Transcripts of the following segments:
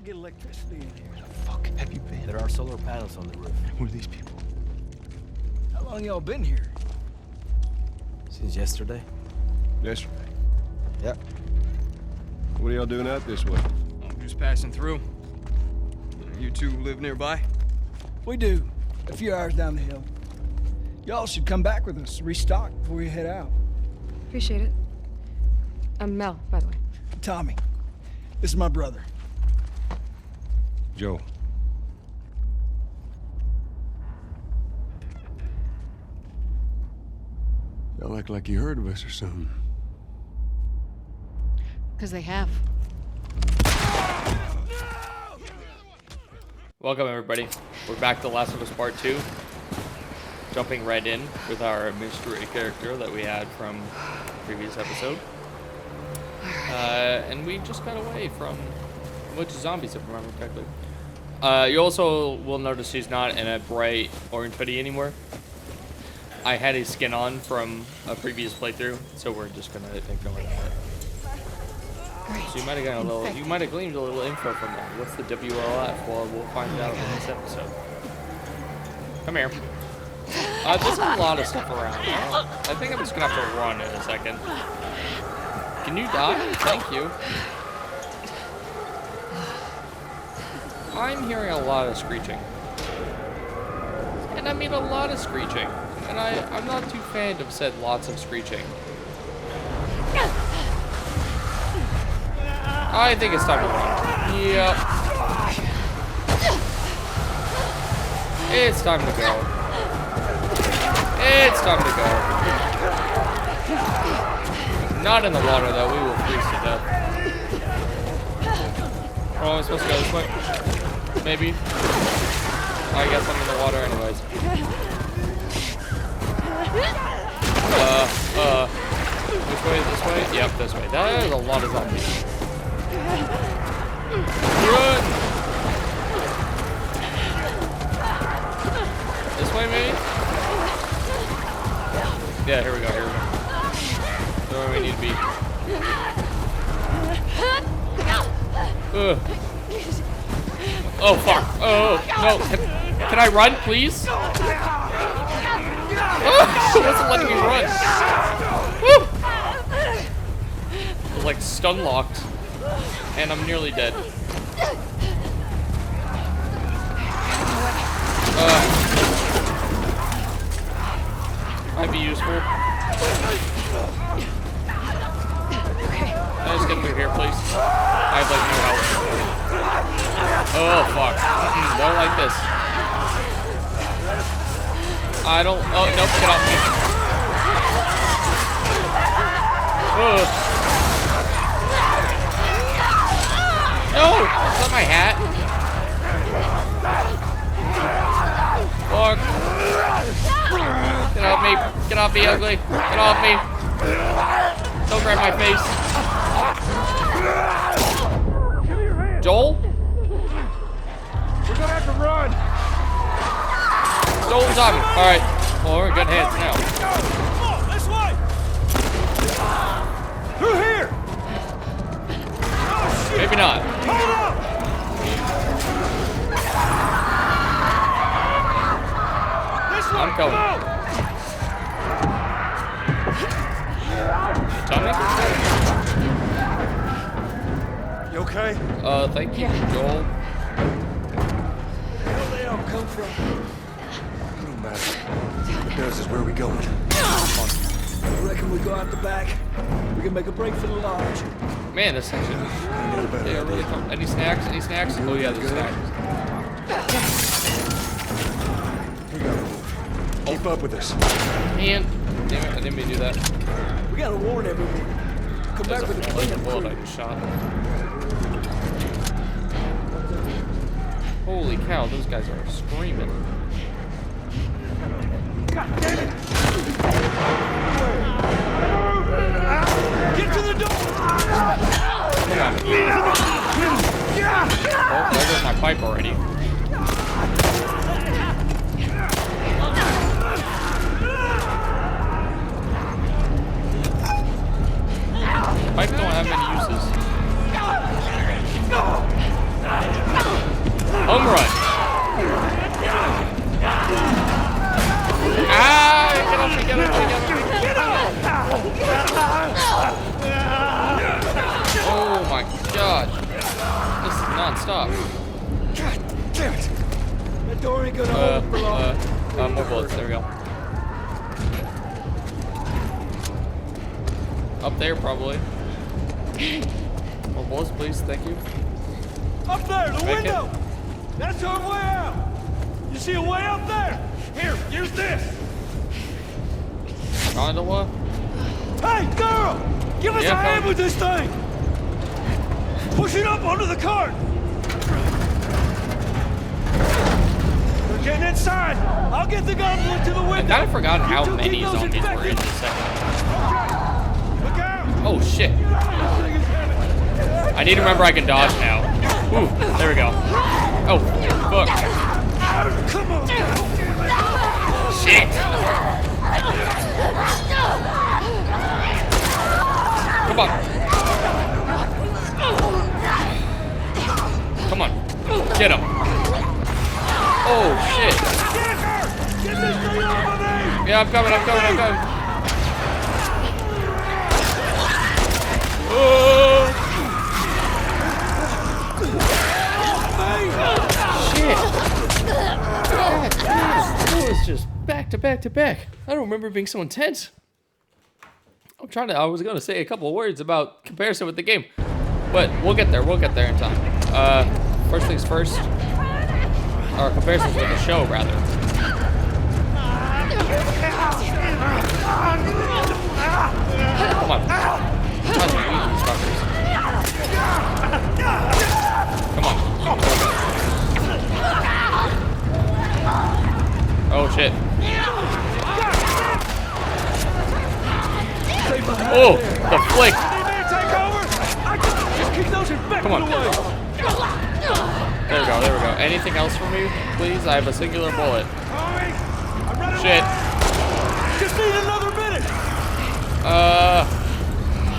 get electricity in here. Where the fuck have you been? There are solar panels on the roof. Who are these people? How long y'all been here? Since yesterday? Yesterday. Yep. What are y'all doing out this way? I'm just passing through. You two live nearby? We do. A few hours down the hill. Y'all should come back with us, restock before you head out. Appreciate it. I'm Mel, by the way. Tommy, this is my brother. Joe. Y'all act like you heard of us or something. Because they have. Welcome everybody. We're back to Last of Us Part 2. Jumping right in with our mystery character that we had from the previous episode. And we just got away from a bunch of zombies, if I remember correctly. You also will notice he's not in a bright orange hoodie anymore. I had his skin on from a previous playthrough, so we're just gonna ignore that. So you might have gotten a little, you might have gleaned a little info from that. What's the WLF? Well, we'll find out in this episode. Come here. There's a lot of stuff around. I think I'm just gonna have to run in a second. Can you die? Thank you. I'm hearing a lot of screeching. And I mean a lot of screeching. And I'm not too fan of said lots of screeching. I think it's time to run. Yep. It's time to go. It's time to go. Not in the water though, we will freeze to death. Oh, am I supposed to go this way? Maybe. I guess I'm in the water anyways. Which way? This way? Yep, this way. That is a lot of zombies. Run! This way, maybe? Yeah, here we go, here we go. Where we need to be. Ugh. Oh, fuck. Oh, no. Can I run, please? Oh, it wasn't letting me run. Woo! It was like stun locked. And I'm nearly dead. Might be useful. Can I just get through here, please? I have like no health. Oh, fuck. Don't like this. I don't. Oh, nope, get off me. Ugh. No! That's not my hat. Fuck. Get off me. Get off me, ugly. Get off me. Don't grab my face. Joel? We're gonna have to run! Joel's on me. Alright. Well, we're in good hands now. This way! Through here! Maybe not. Hold up! This way! I'm coming. Tommy? You okay? Thank you, Joel. Where they all come from? It don't matter. What it does is where we going. I reckon we go out the back. We can make a break for the lodge. Man, this section. Yeah, really fun. Any snacks? Any snacks? Oh yeah, there's snacks. We gotta move. Keep up with us. And damn it, I didn't mean to do that. We gotta warn everyone. Come There's back with a a clean bullet I just shot. Holy cow, those guys are screaming. God damn it! Get to the door! Come on. Oh, there goes my pipe already. Pipe don't have many uses. non-stop. God damn it! That door ain't gonna hold for long. More bullets. There we go. Up there, probably. More bullets, please. Thank you. Up there, the Make window! That's our way out! You see a way up there? Here, use this! Gondola? Hey, girl! Give us Yeah, a hand come. with this thing! Push it up onto the cart! We're getting inside! I'll get the gauntlet to the window! I kind of forgot You how two many keep those zombies were in infected. this second. Okay! Look out! Oh, shit. This thing is heavy! I need to remember I can dodge now. Ooh, there we go. Oh, fuck. Come on! Shit. Come on. Come on. Get him. Oh, shit. Get her! Get this thing off of me! Yeah, I'm coming. Oh. Shit. God, that was just back to back to back. I don't remember being so intense. I was gonna say a couple of words about comparison with the game, but we'll get there in time. First things first, or comparisons with the show, rather. Come on. God, you eat these fuckers. Come on. Oh, shit. Oh, the flick. Take over! I can just keep those infected Come on. away! There we go. Anything else for me, please? I have a singular bullet. Tommy, I'm running Shit. low. Just need another minute!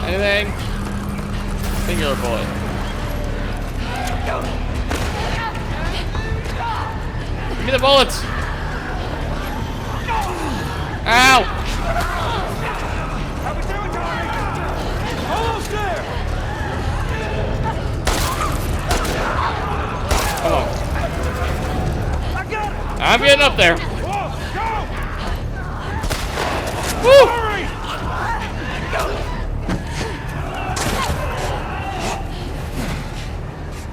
Anything? Singular bullet. Give me the bullets! Ow! How we doing, Tommy? Almost there! Come on. I got it! I'm getting up there. Whoa, go! Woo! Hurry!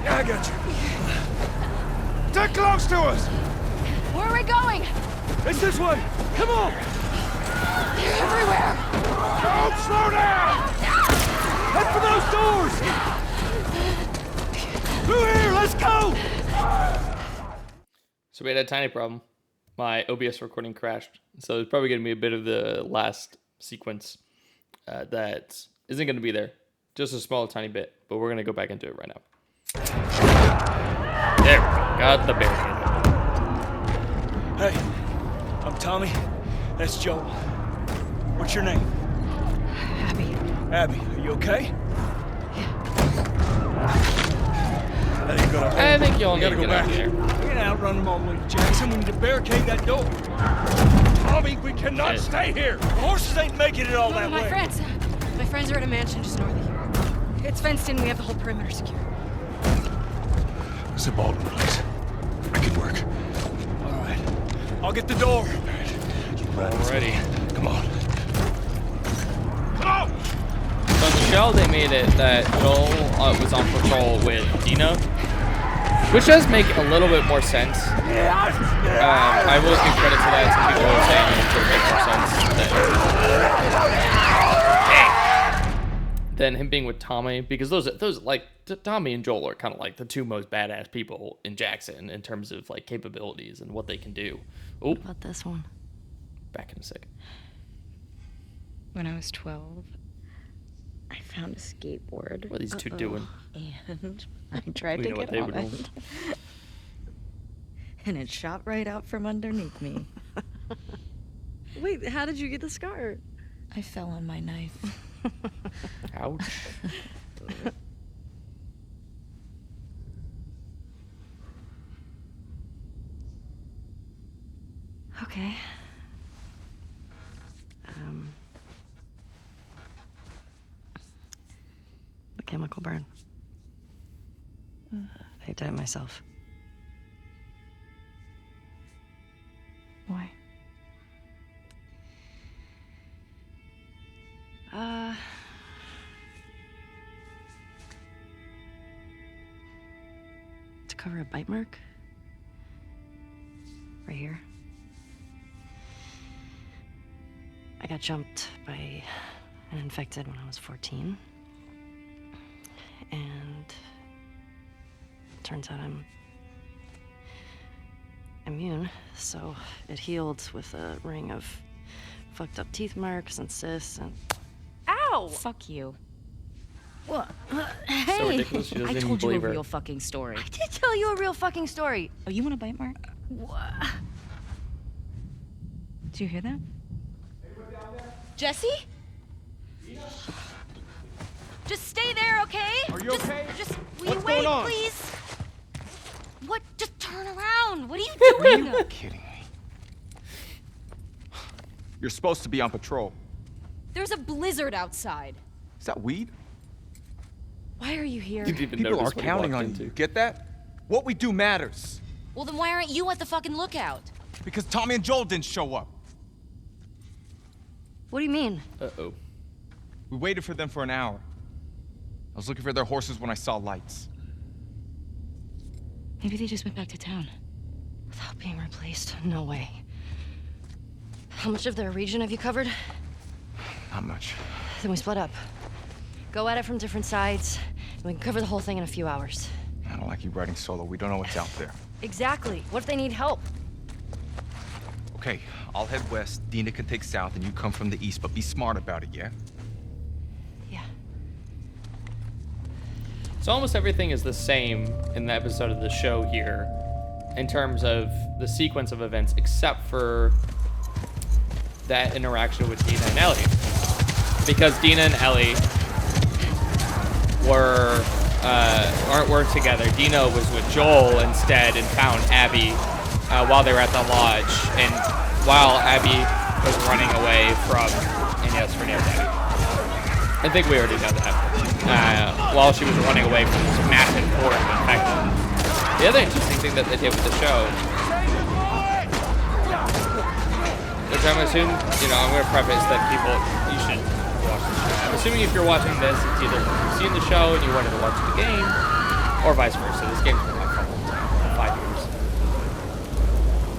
Yeah, I got you. Get close to us! Where are we going? It's this way! Come on! Everywhere! Don't slow down! Head for those doors! Through here, let's go! So we had a tiny problem. My OBS recording crashed. So it's probably going to be a bit of the last sequence that isn't going to be there. Just a small, tiny bit. But we're going to go back into it right now. There we go. Got the barricade. Hey, I'm Tommy. That's Joel. What's your name? Abby. Abby, are you okay? That ain't gonna hold. I think you'll We need gotta to go get out back. of here. We can't outrun them all the way to Jackson. We need to barricade that door. Tommy, we cannot Shit. stay here. The horses ain't making it all that My way. friends are at a mansion just north of here. It's fenced in. We have the whole perimeter secure. It's a Baldwin place. I can work. All right, I'll get the door. Already. Come on. Come on! So in the show, they made it that Joel was on patrol with Dina, which does make a little bit more sense. I will give credit to that. Some people are saying it would make more sense than him being with Tommy, because those like Tommy and Joel are kind of like the two most badass people in Jackson in terms of like capabilities and what they can do. Oh, What about this one? back in a second. When I was 12, I found a skateboard. What are these two doing? And I tried We to know what get they on were it. doing. And it shot right out from underneath me. Wait, how did you get the scar? I fell on my knife. Ouch. Okay. The chemical burn. Taped it myself. Why? To cover a bite mark. Right here. I got jumped by an infected when I was 14. And turns out I'm immune, so it healed with a ring of fucked up teeth marks and cysts and... Ow! Fuck you. What? So Hey! ridiculous. She doesn't I even told you a believe her. real fucking story. I did tell you a real fucking story. Oh, you want a bite mark? What? Did you hear that? Jesse? Just stay there, okay? Are you okay? Just will What's you wait, going on? please? What? Just turn around. What are you doing? You're kidding me. You're supposed to be on patrol. There's a blizzard outside. Is that weed? Why are you here? You didn't even People notice are what he counting walked on into. you. Get that? What we do matters. Well, then why aren't you at the fucking lookout? Because Tommy and Joel didn't show up. What do you mean? Uh-oh. We waited for them for an hour. I was looking for their horses when I saw lights. Maybe they just went back to town. Without being replaced? No way. How much of their region have you covered? Not much. Then we split up. Go at it from different sides, and we can cover the whole thing in a few hours. I don't like you riding solo. We don't know what's out there. Exactly. What if they need help? Okay, I'll head west. Dina can take south, and you come from the east, but be smart about it, yeah? Yeah. So almost everything is the same in the episode of the show here in terms of the sequence of events, except for that interaction with Dina and Ellie. Because Dina and Ellie weren't together. Dina was with Joel instead and found Abby while they were at the lodge. And while Abby was running away from... And yes, her name's Abby. I think we already know that. While she was running away from this massive horde of infected. The other interesting thing that they did with the show, which I'm assuming, I'm going to preface that you should watch the show. I'm assuming if you're watching this, it's either you've seen the show and you wanted to watch the game, or vice versa. This game's been out for 5 years.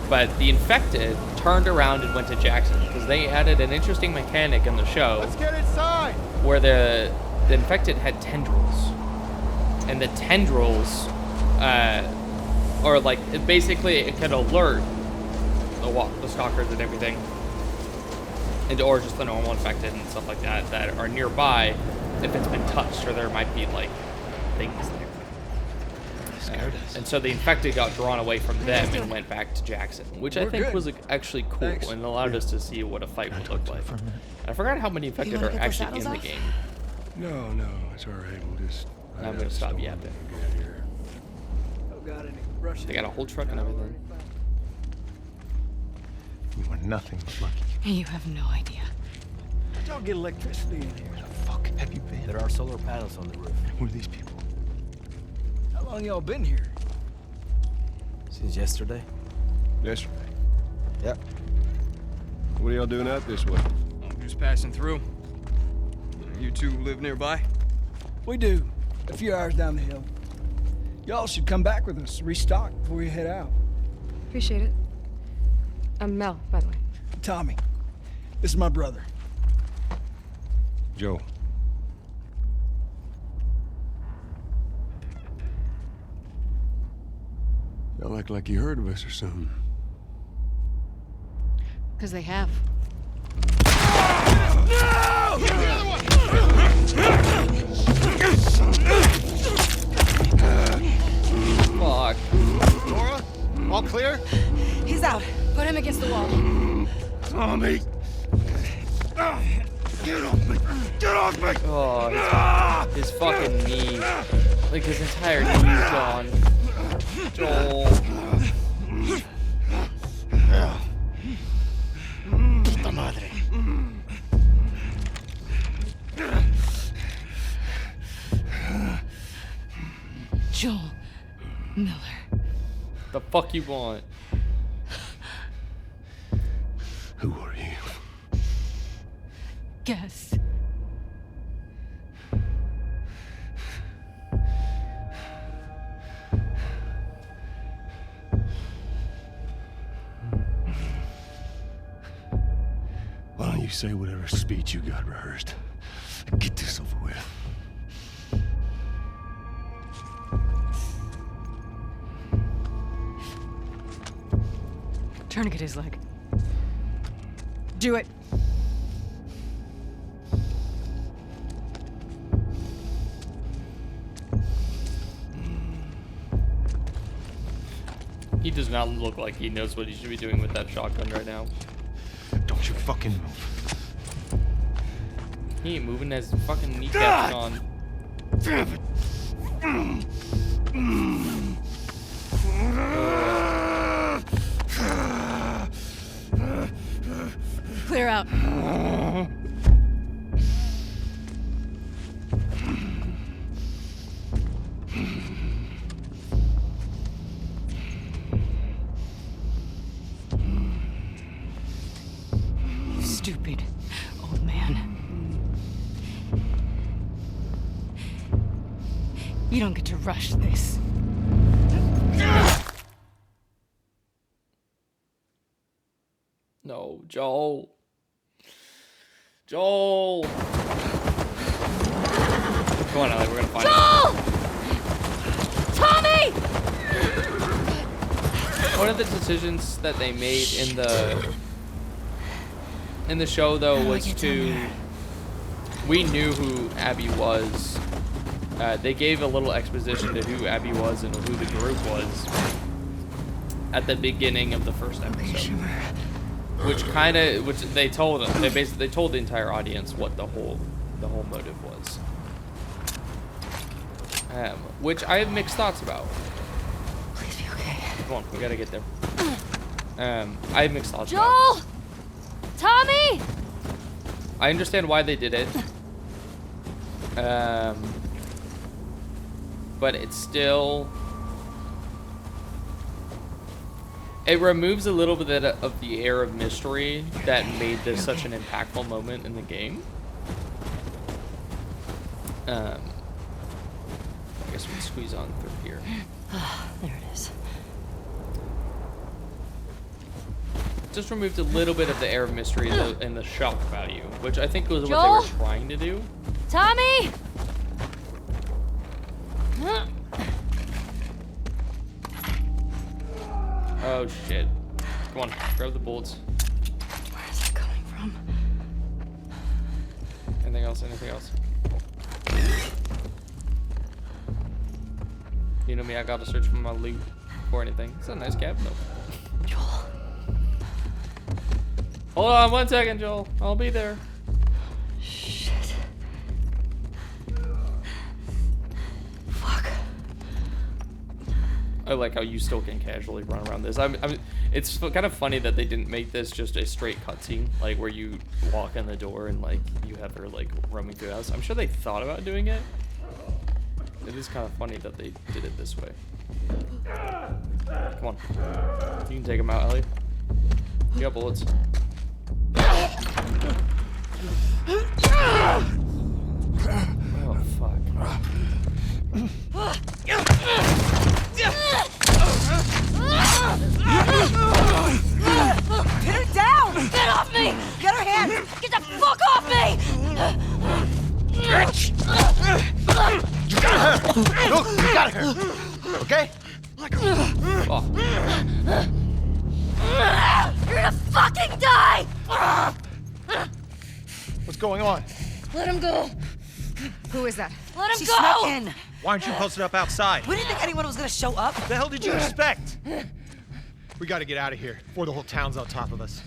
But the infected turned around and went to Jackson because they added an interesting mechanic in the show. Let's get inside! Where the infected had tendrils, and the tendrils, it could alert the stalkers and everything, or just the normal infected and stuff like that that are nearby if it's been touched, or there might be like things there. And so the infected got drawn away from them and went back to Jackson, which I We're think good. was actually cool. Thanks. And allowed us to see what a fight would look like. I forgot how many infected wanna are get those actually saddles in the off? game. No, it's all right. We'll just... I'm gonna stop yapping. Get here. Oh, got any brushes? They got a whole truck and everything. We were nothing but lucky. You have no idea. How'd y'all get electricity in here? Where the fuck have you been? There are solar panels on the roof. Who are these people? How long y'all been here? Since yesterday? Yesterday. Yep. What are y'all doing out this way? I'm just passing through. You two live nearby? We do. A few hours down the hill. Y'all should come back with us, restock before we head out. Appreciate it. I'm Mel, by the way. Tommy, this is my brother. Joe. Y'all act like you heard of us or something. Because they have. Fuck. Laura? All clear? He's out. Put him against the wall. Tommy! Get off me! Get off me! Oh, his fucking knee. Like his entire knee's gone. Joel. Puta madre. Joel. Miller. The fuck you want? Who are you? Guess. Why don't you say whatever speech you got rehearsed and get this over with? Tourniquet his leg. Do it. He does not look like he knows what he should be doing with that shotgun right now. Don't you fucking move. He ain't moving as fucking kneecaps on. Damn it! Clear out. Stupid old man. You don't get to rush this. No, Joel. Joel. Come on, Ellie, we're gonna find Joel! Tommy! One of the decisions that they made in the show though was to, we knew who Abby was. They gave a little exposition to who Abby was and who the group was at the beginning of the first episode. Which they told them. They told the entire audience what the whole motive was. Which I have mixed thoughts about. Please be okay. Come on, we gotta get there. I have mixed thoughts about. Joel! Tommy! I understand why they did it. But it's still, it removes a little bit of the air of mystery that made this such an impactful moment in the game. I guess we can squeeze on through here. There it is. Just removed a little bit of the air of mystery and the shock value, which I think was what Joel? they were trying to do. Tommy! Oh shit. Come on, grab the bullets. Where is that coming from? Anything else? Anything else? You know me, I gotta search for my loot for anything. It's a nice cap though. Joel. Hold on 1 second, Joel. I'll be there. Shit. Fuck. I like how you still can casually run around this. It's kind of funny that they didn't make this just a straight cutscene, like where you walk in the door and like you have her like roaming through the house. I'm sure they thought about doing it. It is kind of funny that they did it this way. Come on, you can take him out, Ellie. You got bullets. Oh fuck. Pin her down! Get off me! Get her hand! Get the fuck off me! You got her! Look, you got her! Okay? Oh. You're gonna fucking die! What's going on? Let him go! Who is that? Let him She go! snuck in. Why aren't you posted up outside? We didn't think anyone was gonna show up. What the hell did you expect? We gotta get out of here before the whole town's on top of us.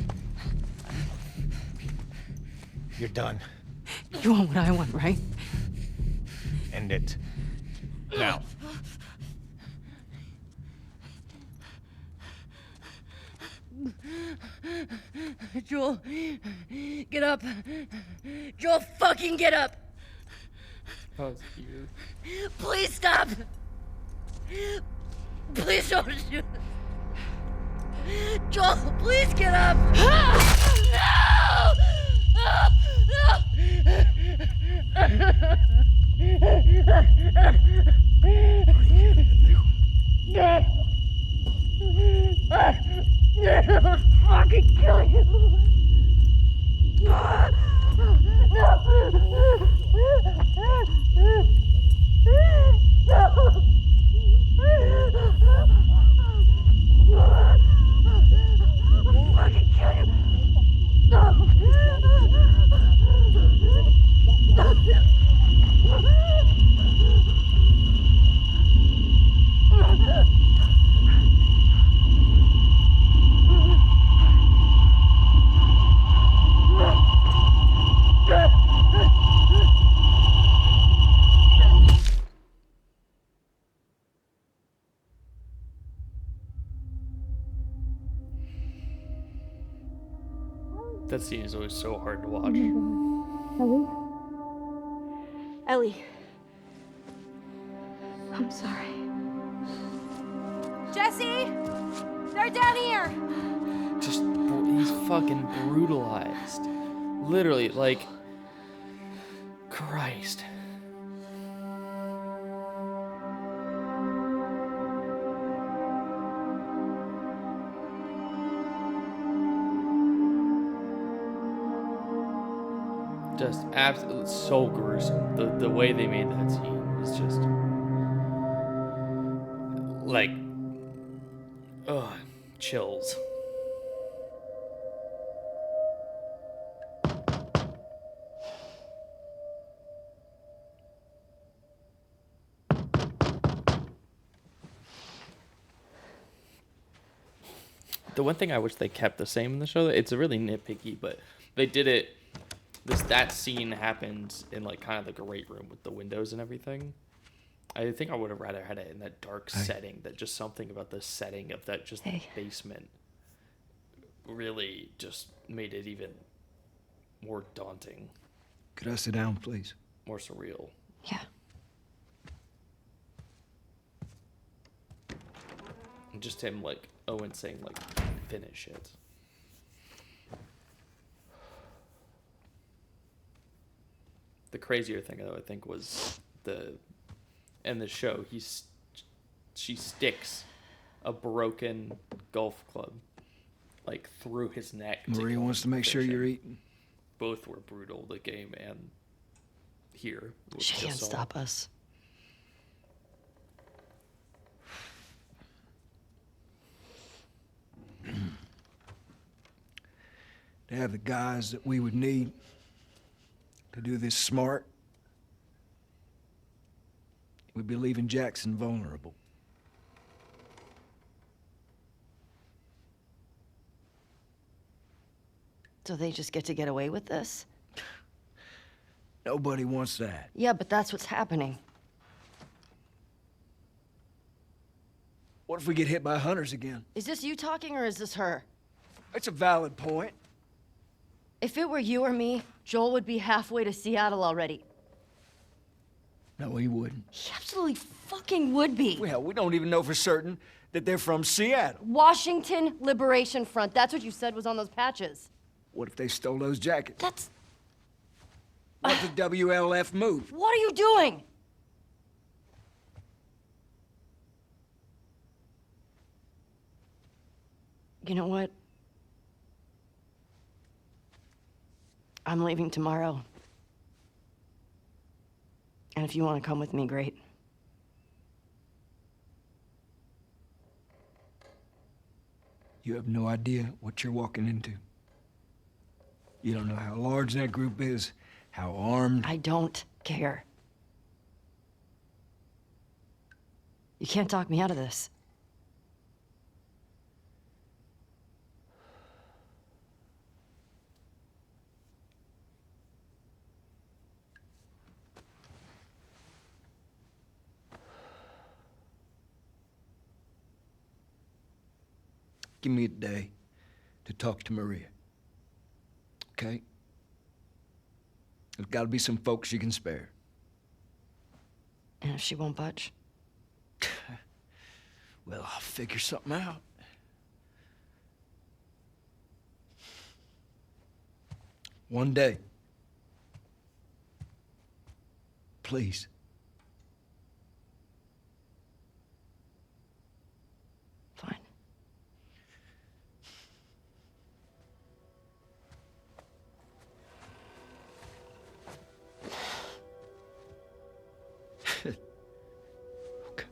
You're done. You want what I want, right? End it. Now. Joel, get up. Joel, fucking get up. Oh, it's weird. Please stop. Please don't shoot. Joel, please get up. I'll fucking kill you. That scene is always so hard to watch. Ellie. I'm sorry. Jesse! They're down here! He's fucking brutalized. Literally, like, Christ. Just absolutely so gruesome. The way they made that scene was just like, ugh, chills. The one thing I wish they kept the same in the show, it's really nitpicky, but they did it. That scene happens in like kind of the great room with the windows and everything. I think I would have rather had it in that dark setting. That just something about the setting of that the basement really just made it even more daunting. Could I sit down, please? More surreal. Yeah. And just him like Owen saying like finish it. The crazier thing, though, I think, was in the show, she sticks a broken golf club, like, through his neck. Maria wants to make sure you're eating. Both were brutal, the game and here. She can't stop us. To have the guys that we would need to do this smart, we'd be leaving Jackson vulnerable. So they just get to get away with this? Nobody wants that. Yeah, but that's what's happening. What if we get hit by hunters again? Is this you talking or is this her? It's a valid point. If it were you or me, Joel would be halfway to Seattle already. No, he wouldn't. He absolutely fucking would be. Well, we don't even know for certain that they're from Seattle. Washington Liberation Front. That's what you said was on those patches. What if they stole those jackets? That's... What if the WLF moved? What are you doing? You know what? I'm leaving tomorrow. And if you want to come with me, great. You have no idea what you're walking into. You don't know how large that group is, how armed. I don't care. You can't talk me out of this. Give me a day to talk to Maria. Okay? There's got to be some folks you can spare. And if she won't budge? Well, I'll figure something out. One day. Please. Fine. Okay. Okay.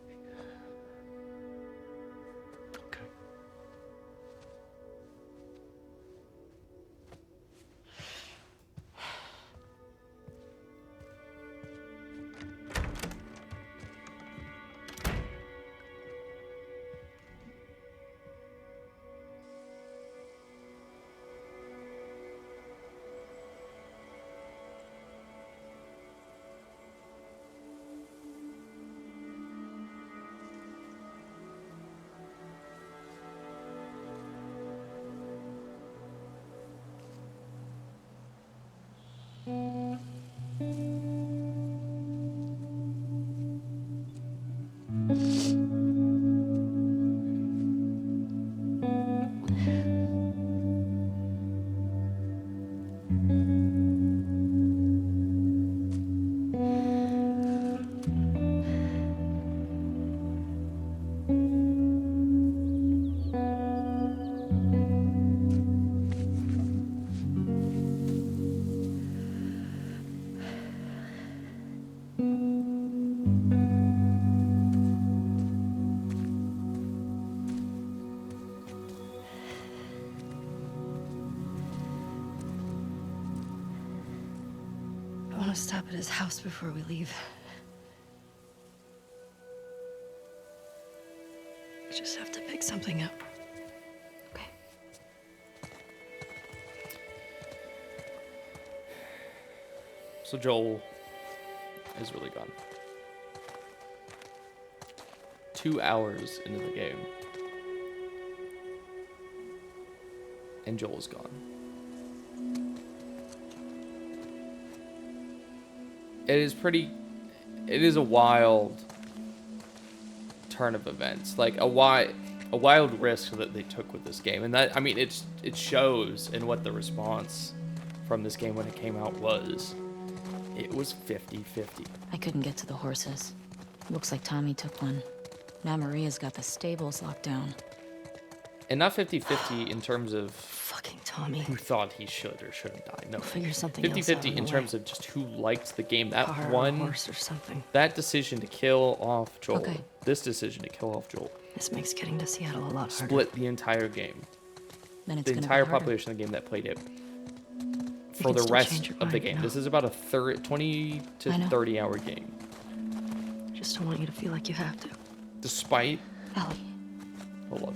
I want to stop at his house before we leave. We just have to pick something up. Okay. So Joel is really gone. 2 hours into the game, and Joel's gone. It is a wild turn of events, like a wild risk that they took with this game, and that, I mean, it shows in what the response from this game when it came out was. It was 50-50. I couldn't get to the horses. Looks like Tommy took one. Now Maria's got the stables locked down. And not 50-50 in terms of Fucking Tommy. who thought he should or shouldn't die. No. We'll figure something else out 50-50 on in the terms way. of just who liked the game. That Car or one, horse or something. that decision to kill off Joel, Okay. this decision to kill off Joel, This makes getting to Seattle a lot harder. split the entire game. Then it's The gonna entire be harder. population of the game that played it You for can the still rest change your of the mind, game. you know? This is about a 20 to I know. 30 hour game. Just don't want you to feel like you have to. Despite, Ellie, hold on.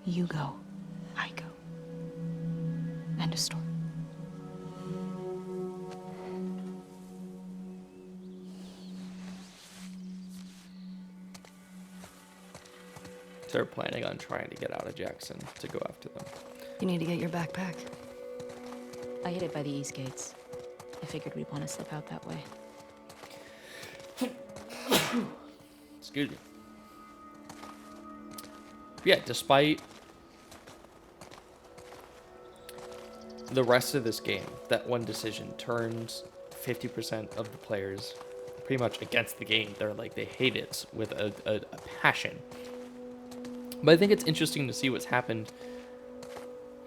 you go. I go. End of story. They're planning on trying to get out of Jackson to go after them. You need to get your backpack. I hid it by the east gates. I figured we'd want to slip out that way. Excuse me. Yeah, despite the rest of this game, that one decision turns 50% of the players pretty much against the game. They're like, they hate it with a passion. But I think it's interesting to see what's happened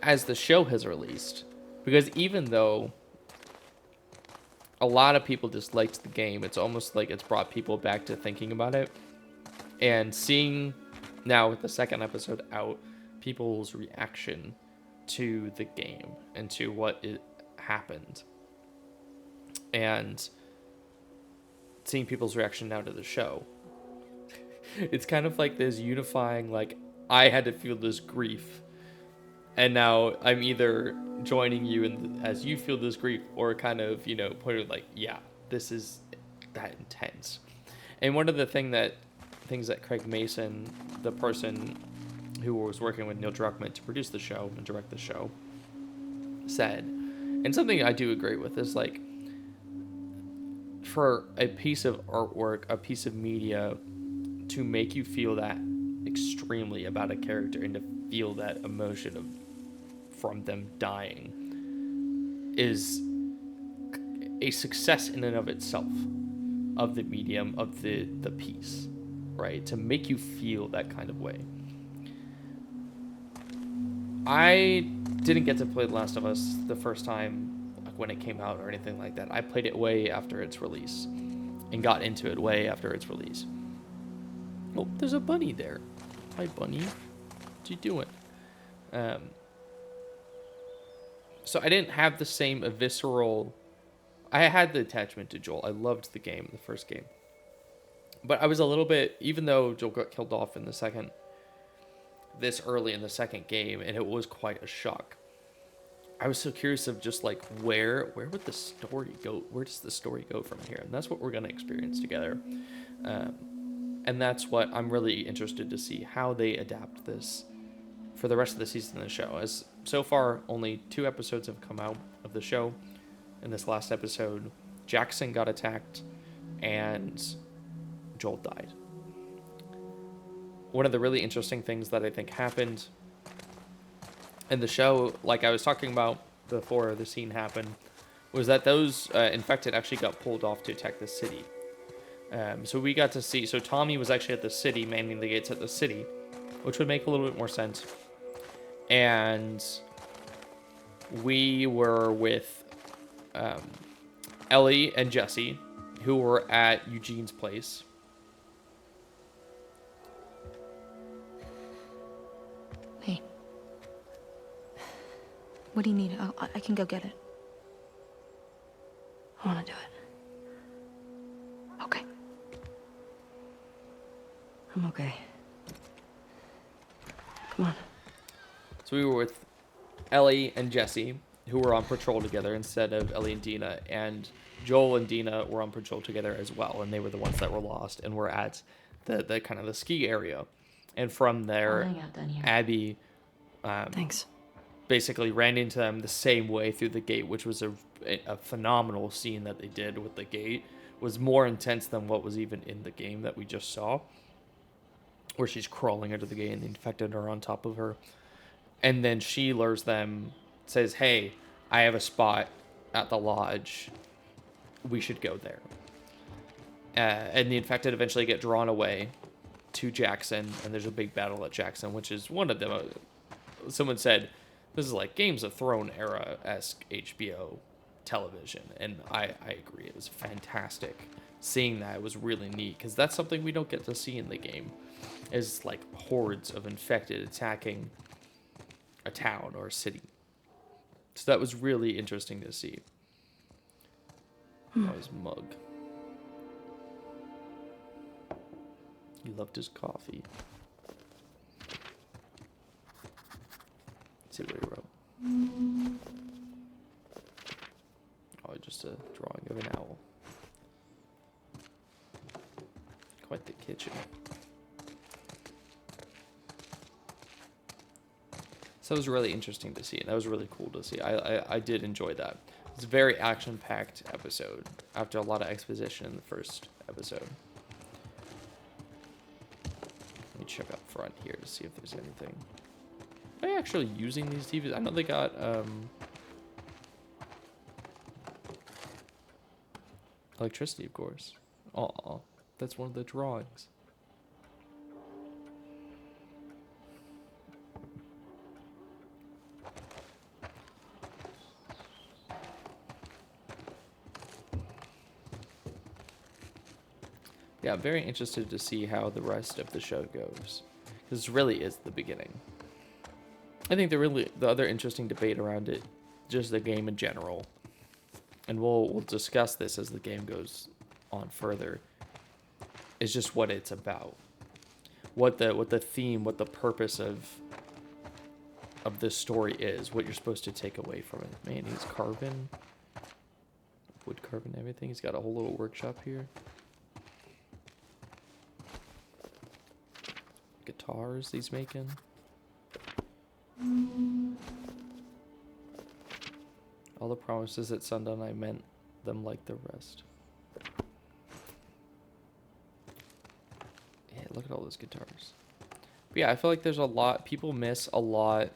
as the show has released. Because even though a lot of people disliked the game, it's almost like it's brought people back to thinking about it. And seeing now with the second episode out, people's reaction to the game and to what it happened. And seeing people's reaction now to the show. It's kind of like this unifying, like, I had to feel this grief. And now I'm either joining you in as you feel this grief, or kind of, you know, pointing like, yeah, this is that intense. And one of the things that Craig Mason, the person who was working with Neil Druckmann to produce the show and direct the show, said, and something I do agree with, is like, for a piece of artwork, a piece of media to make you feel that extremely about a character and to feel that emotion of from them dying is a success in and of itself of the medium, of the piece, right? To make you feel that kind of way. I didn't get to play The Last of Us the first time, like when it came out or anything like that. I played it way after its release and got into it way after its release. Oh, there's a bunny there. Hi, bunny. What you doing? So I didn't have the same visceral... I had the attachment to Joel. I loved the game, the first game. But I was a little bit... Even though Joel got killed off in the second... This early in the second game, and it was quite a shock. I was so curious of just like where would the story go? Where does the story go from here? And that's what we're going to experience together. And that's what I'm really interested to see, how they adapt this for the rest of the season of the show. As so far, only 2 episodes have come out of the show. In this last episode, Jackson got attacked and Joel died. One of the really interesting things that I think happened in the show, like I was talking about before the scene happened, was that those infected actually got pulled off to attack the city. So we got to see, so Tommy was actually at the city, manning the gates at the city, which would make a little bit more sense. And we were with Ellie and Jesse, who were at Eugene's place. Hey. What do you need? I can go get it. I want to do it. Okay. I'm okay. Come on. So we were with Ellie and Jesse, who were on patrol together instead of Ellie and Dina, and Joel and Dina were on patrol together as well, and they were the ones that were lost and were at the kind of the ski area. And from there, I'll hang out down here. Abby Thanks. basically ran into them the same way through the gate, which was a phenomenal scene that they did with the gate. It was more intense than what was even in the game that we just saw, where she's crawling under the gate and the infected are on top of her. And then she lures them, says, hey, I have a spot at the lodge. We should go there. And the infected eventually get drawn away to Jackson, and there's a big battle at Jackson, which is one of them. Someone said, this is like Games of Thrones era-esque HBO television, and I agree. It was fantastic. Seeing that, it was really neat, because that's something we don't get to see in the game, is like hordes of infected attacking a town or a city. So that was really interesting to see. That was Mug. He loved his coffee. Let's see what he wrote. Oh, just a drawing of an owl. Quite the kitchen. So that was really interesting to see, and that was really cool to see. I did enjoy that. It's a very action-packed episode after a lot of exposition in the first episode. Let me check up front here to see if there's anything. Are they actually using these TVs? I know they got electricity, of course. Aw, that's one of the drawings. Yeah, I'm very interested to see how the rest of the show goes, because this really is the beginning. I think the other interesting debate around it, just the game in general, and we'll discuss this as the game goes on further, is just what it's about, what the theme, what the purpose of this story is, what you're supposed to take away from it. Man, he's carving, wood carving everything. He's got a whole little workshop here. Guitars he's making. All the promises at sundown, I meant them like the rest. Yeah, Look at all those guitars. But yeah, I feel like there's a lot. People miss a lot.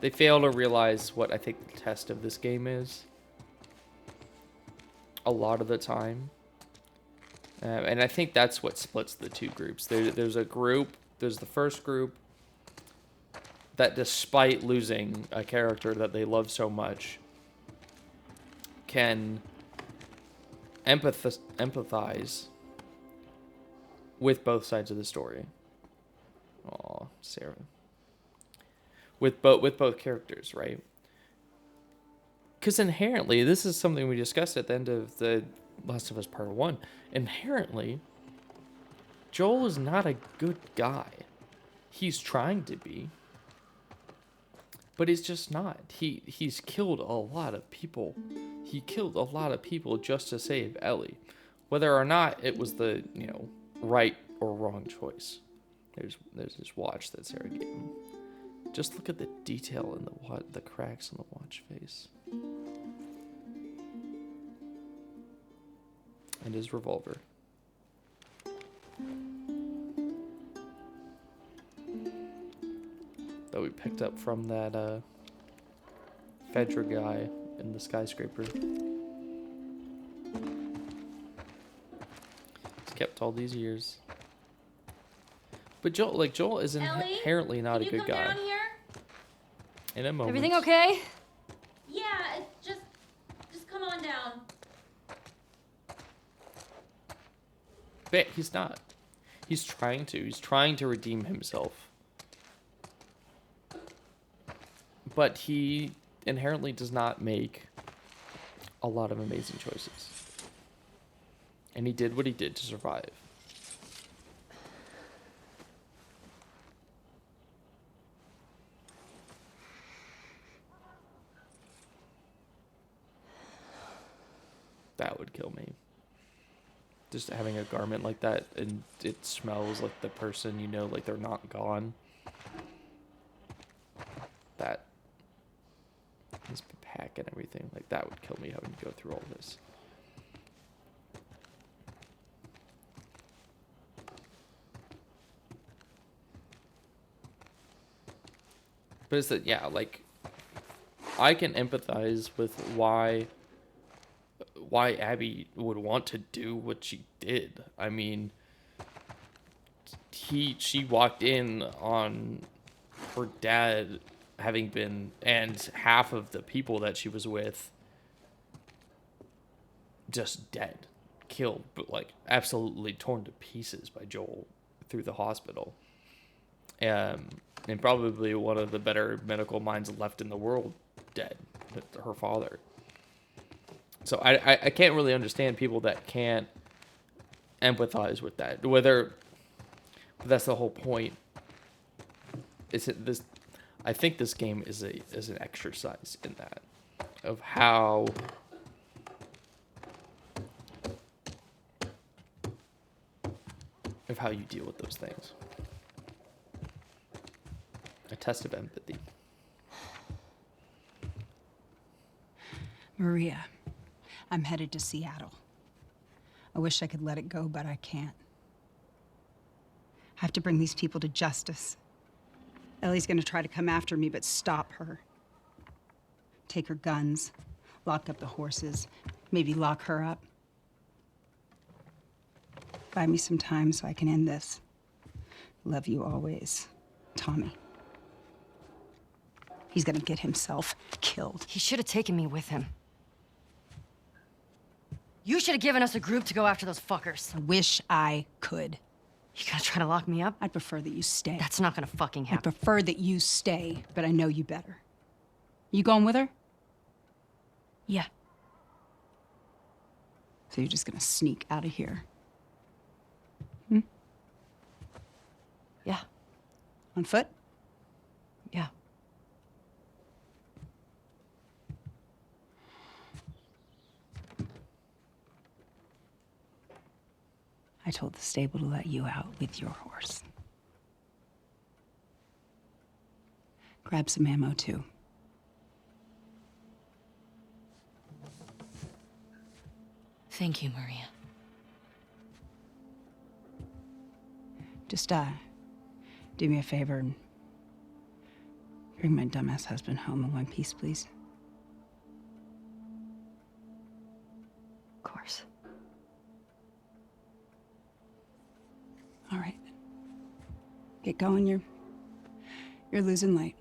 They fail to realize what I think the test of this game is. A lot of the time. And I think that's what splits the two groups. There's a group, there's the first group that despite losing a character that they love so much, can empathize with both sides of the story. Aw, Sarah. With both characters, right? Because inherently, this is something we discussed at the end of the Last of Us Part 1. Inherently, Joel is not a good guy. He's trying to be. But he's just not. He's killed a lot of people. He killed a lot of people just to save Ellie. Whether or not it was the, right or wrong choice. There's this watch that Sarah gave him. Just look at the detail in the cracks in the watch face. And his revolver. That we picked up from that Fedra guy in the skyscraper. It's kept all these years. But Joel is inherently not a good guy. Down here? In a moment. Everything okay? Yeah, just come on down. But he's not. He's trying to. He's trying to redeem himself. But he inherently does not make a lot of amazing choices. And he did what he did to survive. That would kill me. Just having a garment like that and it smells like the person, like they're not gone. That. This pack and everything, like that would kill me having to go through all this. But it's that, yeah, like, I can empathize with why Abby would want to do what she did. I mean, she walked in on her dad having been, and half of the people that she was with just dead, killed, but like absolutely torn to pieces by Joel through the hospital. And probably one of the better medical minds left in the world dead, her father. So I can't really understand people that can't empathize with that. But that's the whole point. I think this game is an exercise in that, of how you deal with those things. A test of empathy. Maria, I'm headed to Seattle. I wish I could let it go, but I can't. I have to bring these people to justice. Ellie's gonna try to come after me, but stop her. Take her guns, lock up the horses, maybe lock her up. Buy me some time so I can end this. Love you always, Tommy. He's gonna get himself killed. He should have taken me with him. You should have given us a group to go after those fuckers. I wish I could. You gonna try to lock me up? I'd prefer that you stay. That's not gonna fucking I happen. prefer that you stay, but I know you better. You going with her? Yeah. So you're just gonna sneak out of here? Yeah. On foot? Yeah. I told the stable to let you out with your horse. Grab some ammo, too. Thank you, Maria. Just, do me a favor and bring my dumbass husband home in one piece, please. Of course. All right. Get going, you're losing light.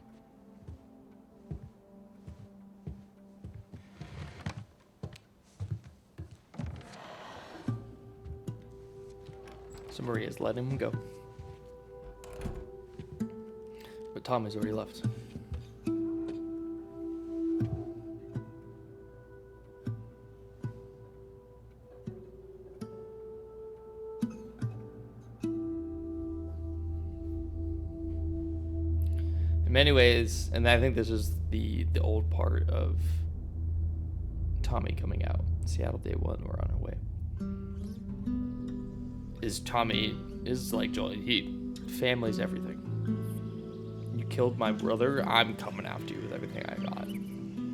So Maria's letting him go. But Tommy's already left. In many ways, and I think this is the old part of Tommy coming out. Seattle Day 1, we're on our way. Is Tommy is like Joel. Family's everything. You killed my brother, I'm coming after you with everything I got.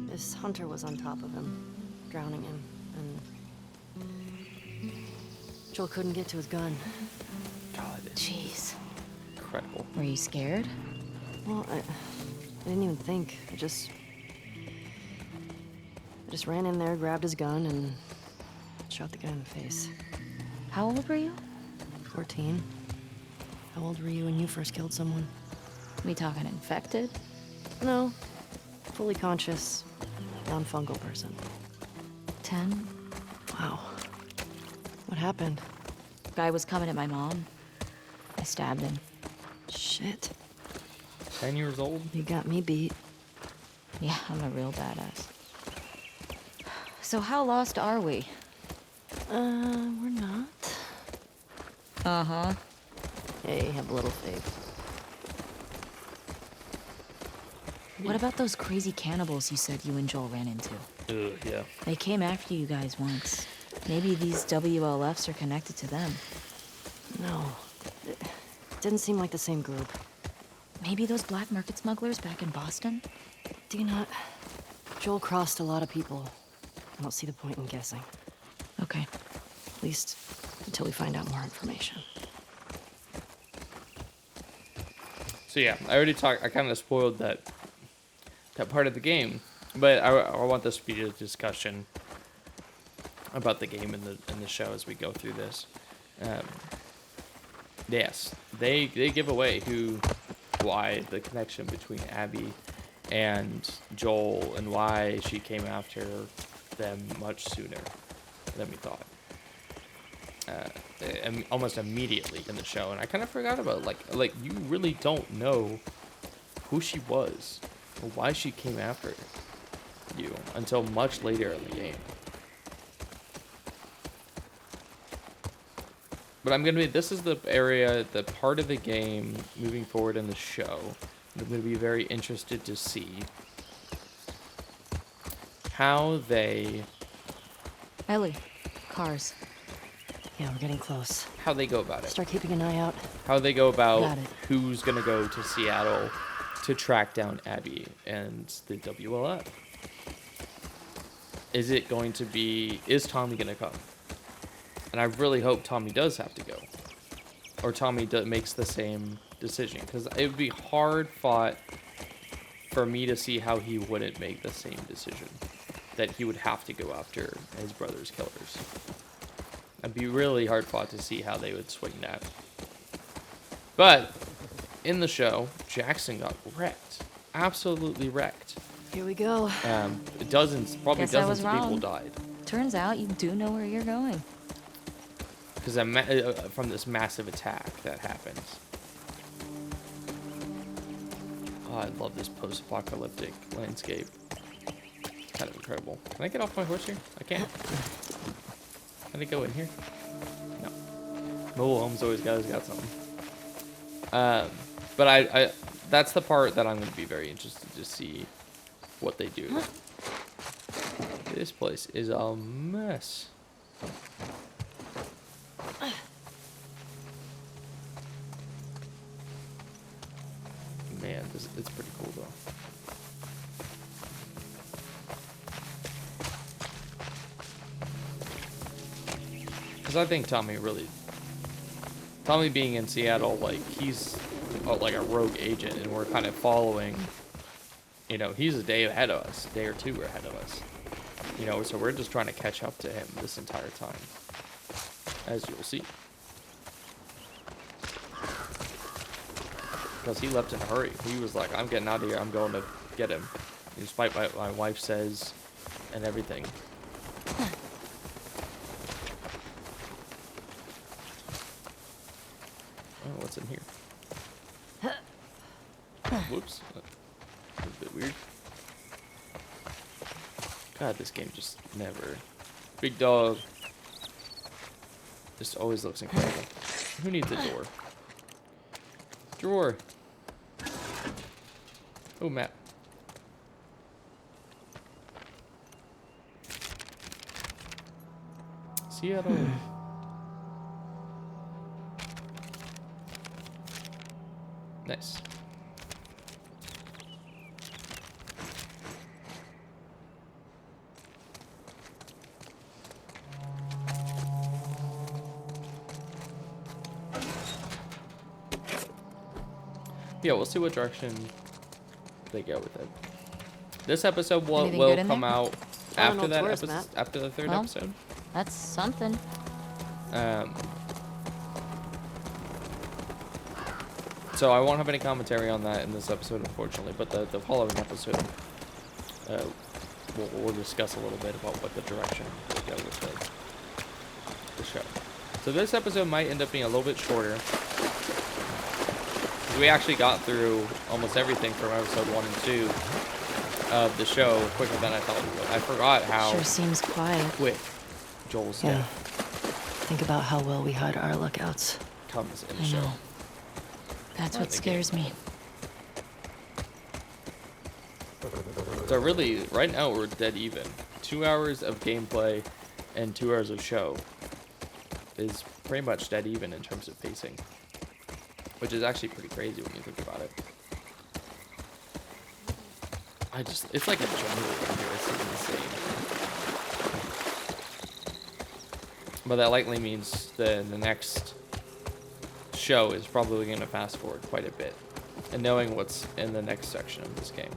This hunter was on top of him, drowning him, and Joel couldn't get to his gun. God, Jeez. incredible. Were you scared? Well, I didn't even think. I just ran in there, grabbed his gun, and shot the guy in the face. How old were you? 14. How old were you when you first killed someone? We talking infected? No. Fully conscious, non-fungal person. 10? Wow. What happened? Guy was coming at my mom. I stabbed him. Shit. 10 years old? You got me beat. Yeah, I'm a real badass. So how lost are we? We're not. Uh-huh. Hey, have a little faith. What about those crazy cannibals you said you and Joel ran into? Yeah. They came after you guys once. Maybe these WLFs are connected to them. No. It didn't seem like the same group. Maybe those black market smugglers back in Boston? Dina, Joel crossed a lot of people. I don't see the point in guessing. Okay. At least until we find out more information. So yeah, I already talked. I kind of spoiled that part of the game, but I want this to be a discussion about the game and the show as we go through this. Yes, they give away why the connection between Abby and Joel and why she came after them much sooner than we thought. Almost immediately in the show, and I kind of forgot about like you really don't know who she was or why she came after you until much later in the game. But this is the part of the game moving forward in the show that I'm going to be very interested to see how they... Ellie, cars. Yeah, we're getting close. How they go about it. Start keeping an eye out. How they go about Got it. who's going to go to Seattle to track down Abby and the WLF. Is Tommy going to come? And I really hope Tommy does have to go. Or Tommy makes the same decision. Because it would be hard fought for me to see how he wouldn't make the same decision. That he would have to go after his brother's killers. It'd be really hard fought to see how they would swing that. But in the show, Jackson got wrecked. Absolutely wrecked. Here we go. Dozens of people wrong. died. Turns out you do know where you're going. Because from this massive attack that happens. Oh, I love this post-apocalyptic landscape. It's kind of incredible. Can I get off my horse here? I can't. Can I go in here? No. Mobile home's always got something. But I that's the part that I'm going to be very interested to see what they do. This place is a mess. Man, it's pretty cool though. Because I think Tommy really Tommy being in Seattle, like, he's like a rogue agent, and we're kind of following, you know, he's a day ahead of us, a day or two ahead of us. You know, so we're just trying to catch up to him this entire time, as you'll see. Because he left in a hurry. He was like, I'm getting out of here, I'm going to get him. Despite what my wife says and everything. Oh, what's in here? Whoops. That was a bit weird. God, this game just never... Big dog. Just always looks incredible. Who needs a door? Drawer. Oh, map. Seattle. Nice. Yeah, we'll see what direction they go with it. This episode will come out after that episode, after the third episode. That's something. So I won't have any commentary on that in this episode, unfortunately. But the following episode, we'll discuss a little bit about what the direction will go with the show. So this episode might end up being a little bit shorter. We actually got through almost everything from episode 1 and 2 of the show quicker than I thought we would. I forgot how Sure seems quiet. quick Joel's Yeah. death Think about how well we hide our lookouts. comes in the I show. know. That's what scares me. So really, right now we're dead even. 2 hours of gameplay and 2 hours of show is pretty much dead even in terms of pacing. Which is actually pretty crazy when you think about it. It's like a jungle in here. It's insane. But that likely means the next show is probably going to fast forward quite a bit. And knowing what's in the next section of this game.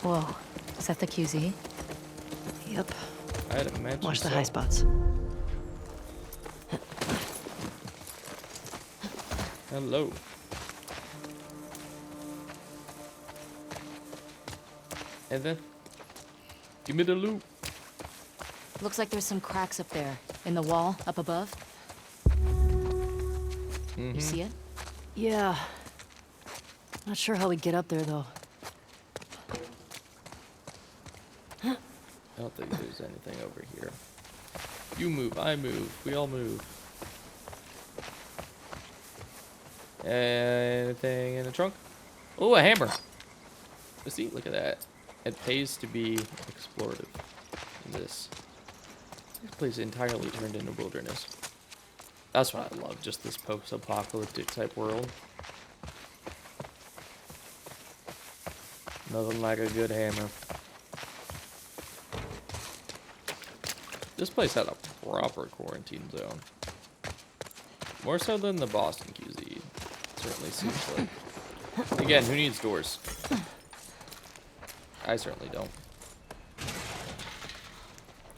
Whoa. Is that the QZ? Yep. I'd imagine Watch the so. high spots. Hello. And then, give me the loot. Looks like there's some cracks up there. In the wall, up above. You see it? Yeah. Not sure how we get up there, though. I don't think there's anything over here. You move, I move, we all move. Anything in the trunk? Oh, a hammer. See, look at that. It pays to be explorative in this. This place is entirely turned into wilderness. That's what I love, just this post-apocalyptic type world. Nothing like a good hammer. This place had a proper quarantine zone. More so than the Boston QZ. Certainly seems like. Again, who needs doors? I certainly don't.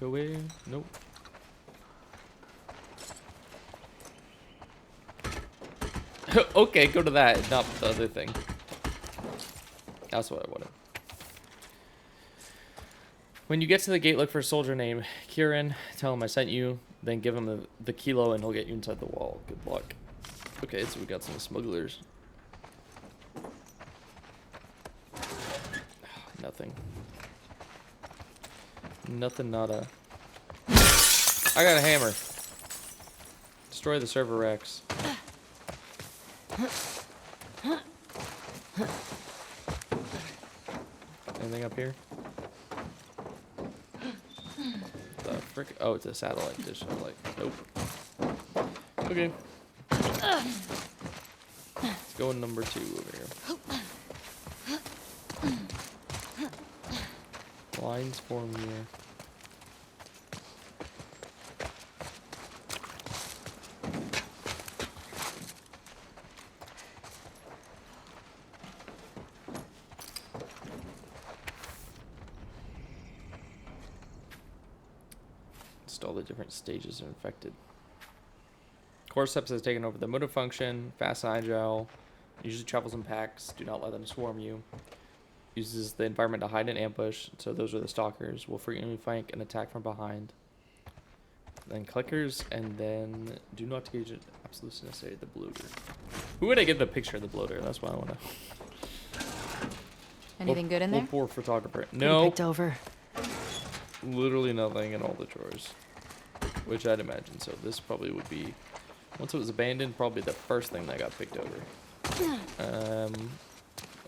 Go away. Nope. Okay, go to that, not the other thing. That's what I wanted. When you get to the gate, look for a soldier named Kieran. Tell him I sent you. Then give him the kilo and he'll get you inside the wall. Good luck. Okay, so we got some smugglers. Nothing. Nothing, nada. I got a hammer. Destroy the server racks. Anything up here? The frick? Oh, it's a satellite dish. I'm like, nope. Okay. Let's go in number 2 over here. Lines form here. list all the different stages of infected. Cordyceps has taken over the motor function, fast and agile, usually travels in packs, do not let them swarm you. Uses the environment to hide and ambush, so those are the stalkers. Will frequently flank and attack from behind. Then clickers, and then do not engage in absolutely necessary the bloater. Who would I get the picture of the bloater? That's what I want to. Anything good in there? Poor photographer. Pretty No. picked over. Literally nothing in all the drawers, which I'd imagine. So this probably would be, once it was abandoned, probably the first thing that got picked over.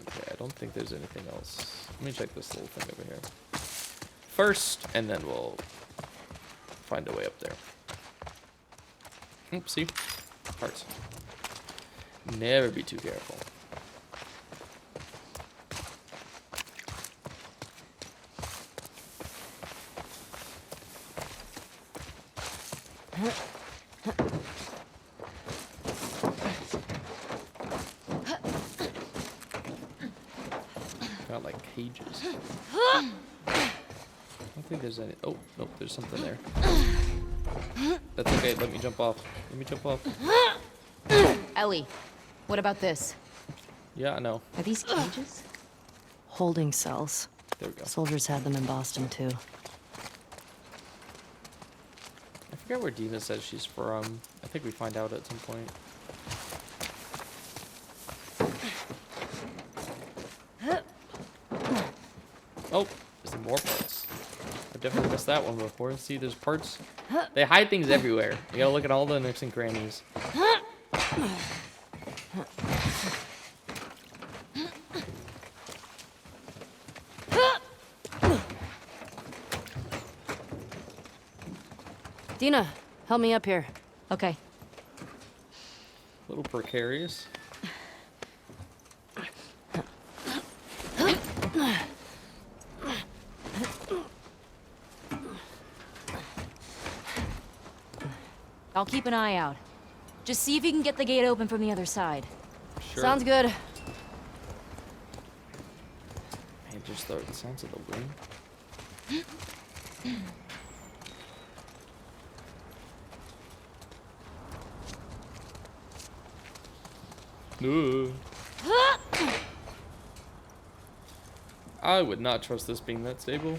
Okay, I don't think there's anything else. Let me check this little thing over here first, and then we'll find a way up there. Oopsie. Parts. Never be too careful. Got like cages. I don't think there's any. Oh, nope, there's something there. That's okay, let me jump off. Let me jump off. Ellie, what about this? Yeah, I know. Are these cages? Holding cells. There we go. Soldiers had them in Boston, too. I forget where Dina says she's from. I think we find out at some point. Oh, there's some more parts. I've definitely missed that one before. See, there's parts. They hide things everywhere. You gotta look at all the nooks and crannies. Dina, help me up here. Okay. A little precarious. I'll keep an eye out. Just see if you can get the gate open from the other side. Sure. Sounds good. Man, just the sounds of the wind. I would not trust this being that stable.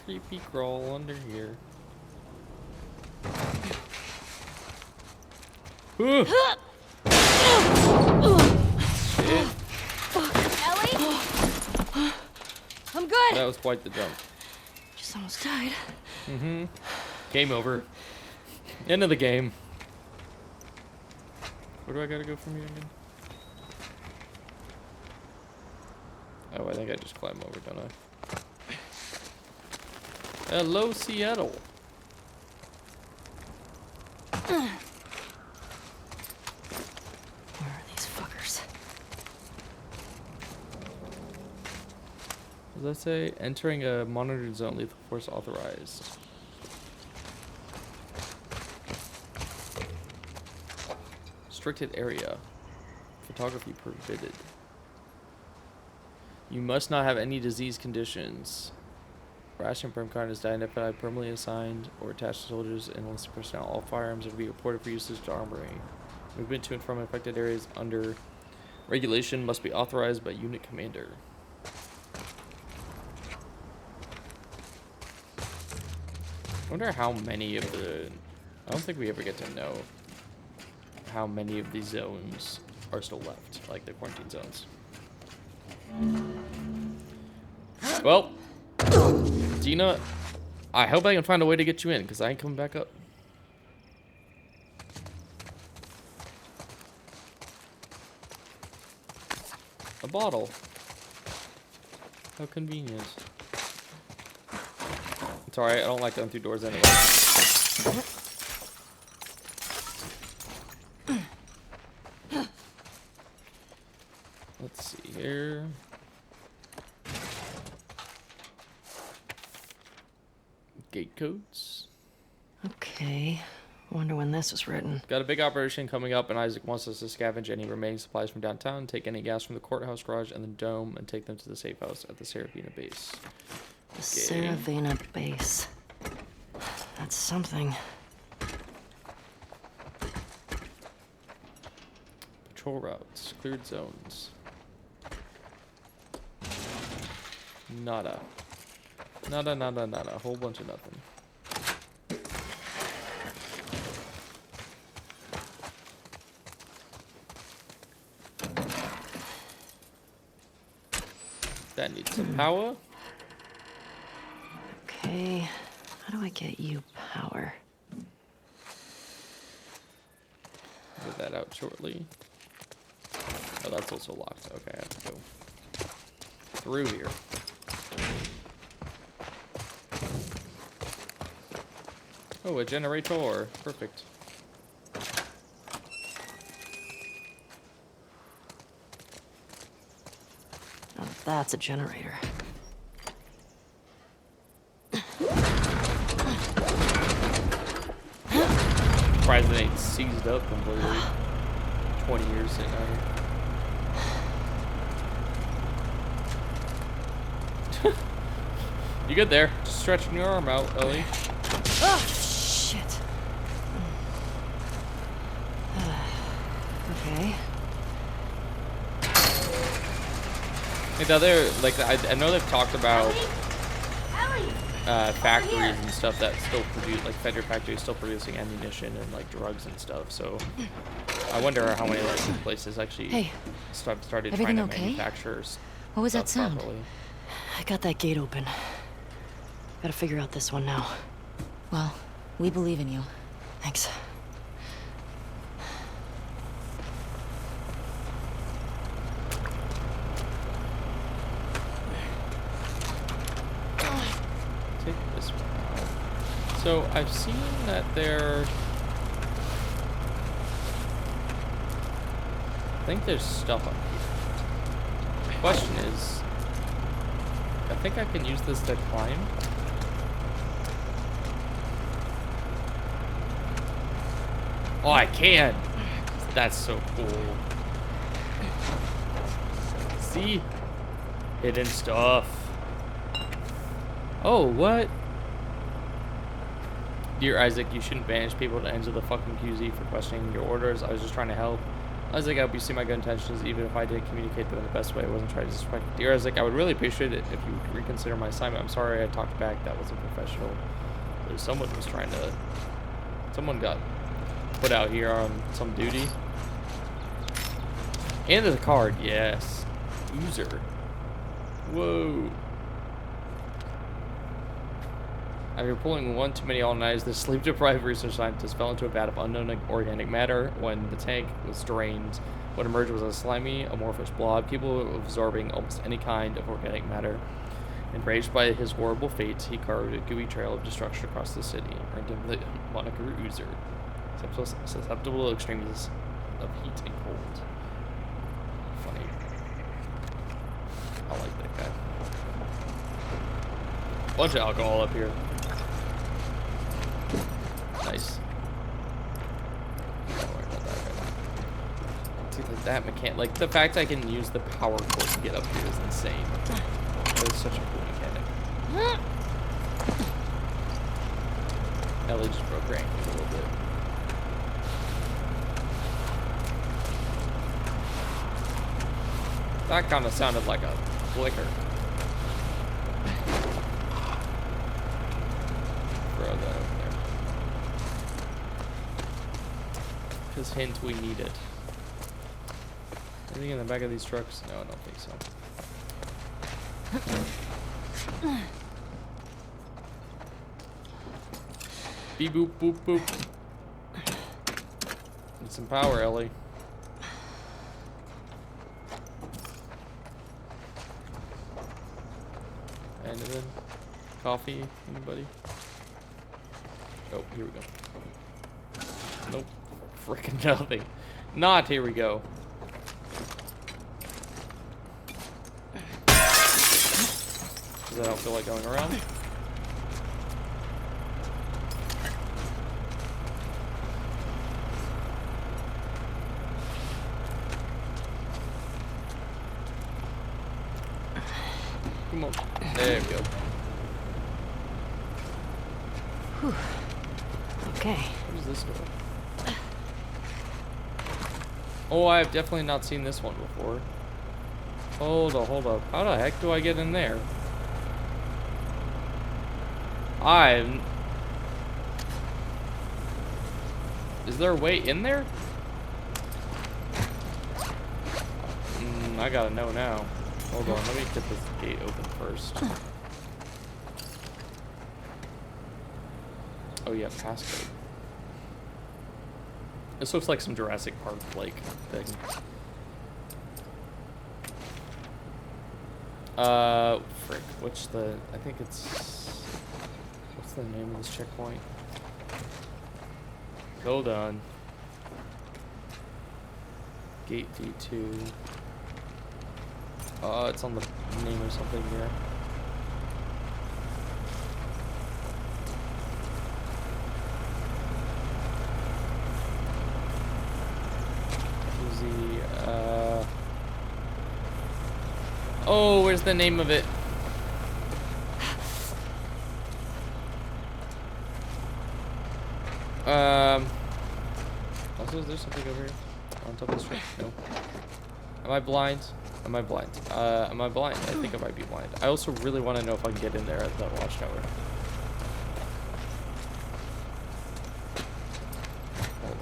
Creepy crawl under here. Shit. Ellie? I'm good. That was quite the jump. Just almost died. Mm-hmm. Game over. End of the game. Where do I gotta go from here again? Oh, I think I just climb over, don't I? Hello, Seattle. Where are these fuckers? Does that say entering a monitored zone, lethal force authorized? Restricted area. Photography prohibited. You must not have any disease conditions. Ration perm card is identified, permanently assigned, or attached to soldiers and enlisted personnel. All firearms are to be reported for usage to armory. Movement to and from infected areas under regulation must be authorized by unit commander. I wonder how many of the... I don't think we ever get to know how many of these zones are still left, like the quarantine zones. Well, Dina, I hope I can find a way to get you in, because I ain't coming back up. A bottle. How convenient. It's alright, I don't like going through doors anyway. Let's see here. Gate codes. Okay. Wonder when this was written. Got a big operation coming up, and Isaac wants us to scavenge any remaining supplies from downtown, take any gas from the courthouse garage and the dome, and take them to the safe house at the Saravina base. The Saravina base. That's something. Patrol routes, cleared zones. Nada. Nada, nada, nada. A whole bunch of nothing. That needs some power. Okay, how do I get you power? Get that out shortly. Oh, that's also locked. Okay, I have to go through here. Oh, a generator. Perfect. Oh, that's a generator. Surprised it ain't seized up completely. 20 years sitting out here. You good there? Just stretching your arm out, Ellie. Oh, shit. Okay. Like the other, like I know they've talked about Ellie! factories and stuff that still produce, like Fender factories still producing ammunition and like drugs and stuff. So I wonder how many like places actually started trying everything to okay? manufacture. What was that sound? Properly. I got that gate open. Gotta figure out this one now. Well, we believe in you. Thanks. Take this one out. So I've seen that there. I think there's stuff up here. The question is, I think I can use this to climb. Oh, I can! That's so cool. See? Hidden stuff. Oh, what? Dear Isaac, you shouldn't banish people to ends of the fucking QZ for questioning your orders. I was just trying to help. Isaac, I hope you see my good intentions, even if I didn't communicate them in the best way. I wasn't trying to disrespect. Dear Isaac, I would really appreciate it if you would reconsider my assignment. I'm sorry I talked back. That wasn't professional. Someone was trying to... Someone got put out here on some duty. And the card, yes. User. Whoa. After pulling one too many all-nighters, the sleep-deprived research scientist fell into a vat of unknown organic matter. When the tank was drained, what emerged was a slimy, amorphous blob, capable of absorbing almost any kind of organic matter. Enraged by his horrible fate, he carved a gooey trail of destruction across the city, earned him the moniker Oozer, susceptible to extremes of heat and cold. Funny. I like that guy. Bunch of alcohol up here. Nice. Don't worry about that right now. See, like that mechanic, like the fact I can use the power cord to get up here is insane. It's such a cool mechanic. Ellie just broke her ankle a little bit. That kind of sounded like a flicker. Throw that over there. Because hint, we need it. Anything in the back of these trucks? No, I don't think so. Beep boop boop boop. Need some power, Ellie. Anything? Coffee? Anybody? Oh, here we go. Nope. Frickin' nothing. Not here we go. Because I don't feel like going around. Come on. There we go. Whew. Okay. What is this door? Oh, I've definitely not seen this one before. Hold up. How the heck do I get in there? Is there a way in there? I gotta know now. Hold on, let me get this gate open first. Oh yeah, passcode. This looks like some Jurassic Park like thing. Frick, I think it's, what's the name of this checkpoint? Hold on. Gate D2. It's on the name or something here. Oh, where's the name of it? Also, is there something over here? On top of this tree? No. Am I blind? Am I blind? Am I blind? I think I might be blind. I also really want to know if I can get in there at that watchtower. Hold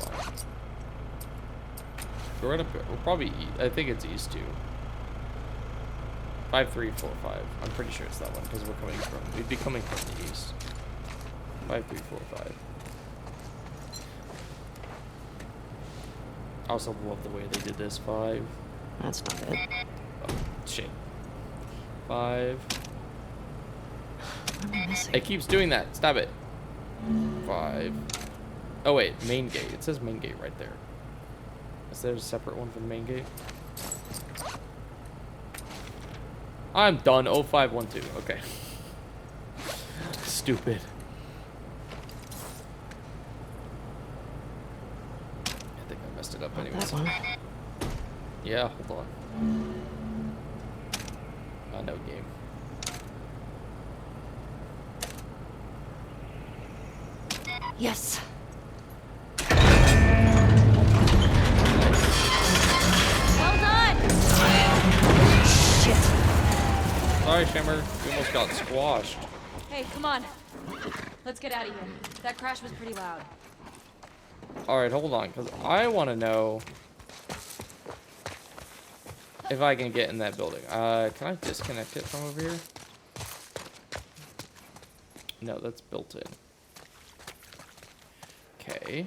on. We're probably, I think it's east 2. 5345. I'm pretty sure it's that one because we'd be coming from the east. 5345. I also love the way they did this. 5. That's not it. Oh, shit. 5. What am I missing? It keeps doing that. Stop it. 5. Oh wait, main gate. It says main gate right there. Is there a separate one for the main gate? I'm done. 0512. Okay. Stupid. I think I messed it up anyways. That one. Yeah, hold on. No game. Yes. Well done! Shit. Sorry, Shimmer. You almost got squashed. Hey, come on. Let's get out of here. That crash was pretty loud. Alright, hold on, because I want to know if I can get in that building. Can I disconnect it from over here? No, that's built in. Okay.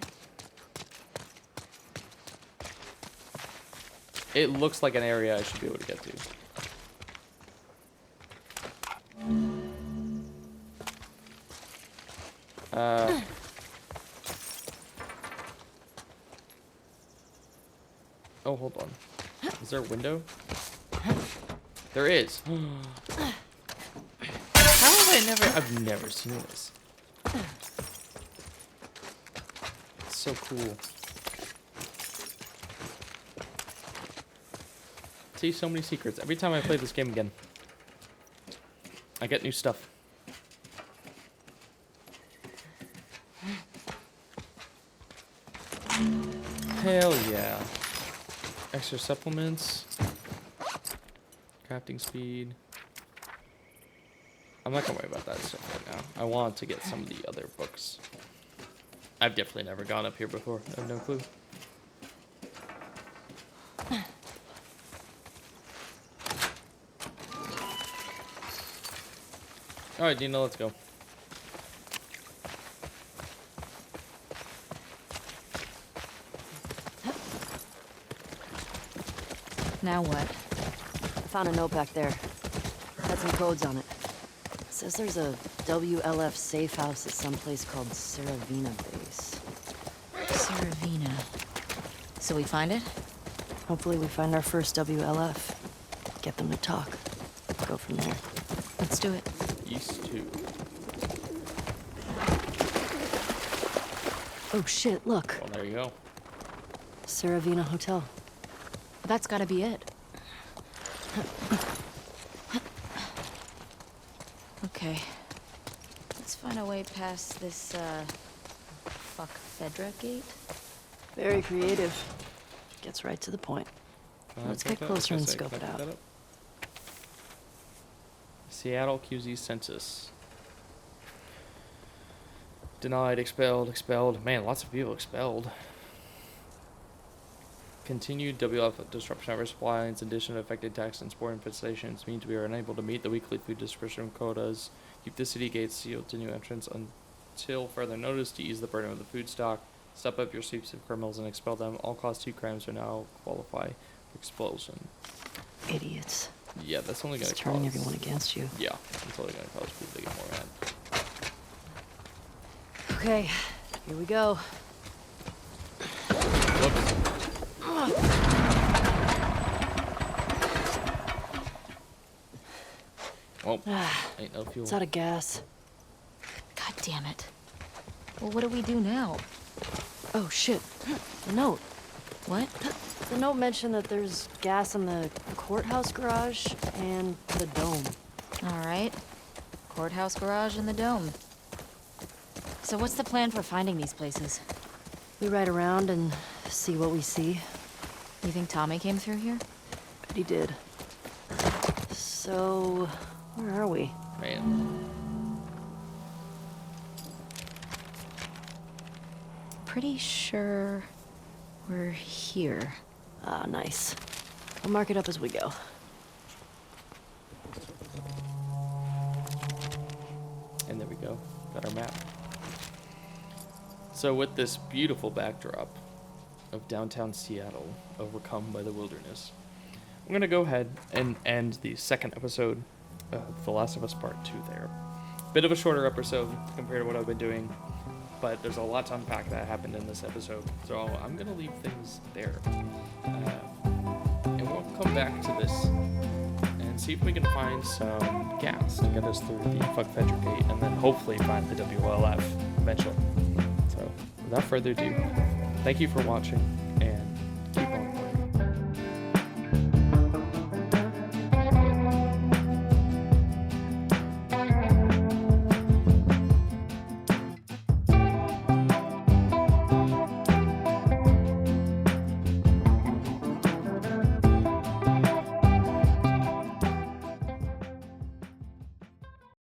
It looks like an area I should be able to get to. Oh, hold on. Is there a window? There is. How have I've never seen this. It's so cool. See, so many secrets. Every time I play this game again, I get new stuff. Hell yeah. Extra supplements. Crafting speed. I'm not gonna worry about that stuff right now. I want to get some of the other books. I've definitely never gone up here before. I have no clue. Alright, Dina, let's go. Now what? I found a note back there. Had some codes on it. It says there's a WLF safe house at some place called Saravina Base. Saravina. So we find it? Hopefully we find our first WLF. Get them to talk. Go from there. Let's do it. East 2. Oh shit, look. Well, there you go. Saravina Hotel. That's gotta be it. Okay. Let's find a way past this, fuck Fedra gate. Very creative. Gets right to the point. Let's get closer and scope it out. Seattle QZ census. Denied, expelled, expelled. Man, lots of people expelled. Continued WF disruption of our supply lines, addition of affected tax and sport infestations means we are unable to meet the weekly food distribution quotas. Keep the city gates sealed to new entrants until further notice to ease the burden of the food stock. Step up your sweeps of criminals and expel them. All class 2 crimes are now qualify for expulsion. Idiots. Yeah, that's only gonna It's turning cause... everyone against you. Yeah, that's only gonna cause people to get more mad. Okay, here we go. Whoops. Oh, ain't no fuel. It's out of gas. God damn it. Well, what do we do now? Oh, shit. The note. What? The note mentioned that there's gas in the courthouse garage and the dome. All right. Courthouse garage and the dome. So what's the plan for finding these places? We ride around and see what we see. You think Tommy came through here? Bet he did. So, where are we? Man. Pretty sure we're here. Ah, nice. I'll mark it up as we go. And there we go. Got our map. So with this beautiful backdrop of downtown Seattle, overcome by the wilderness, I'm going to go ahead and end the second episode of The Last of Us Part 2 there. Bit of a shorter episode compared to what I've been doing, but there's a lot to unpack that happened in this episode, so I'm going to leave things there. And we'll come back to this and see if we can find some gas to get us through the Fuck Fedra gate, and then hopefully find the WLF eventually. So, without further ado, thank you for watching.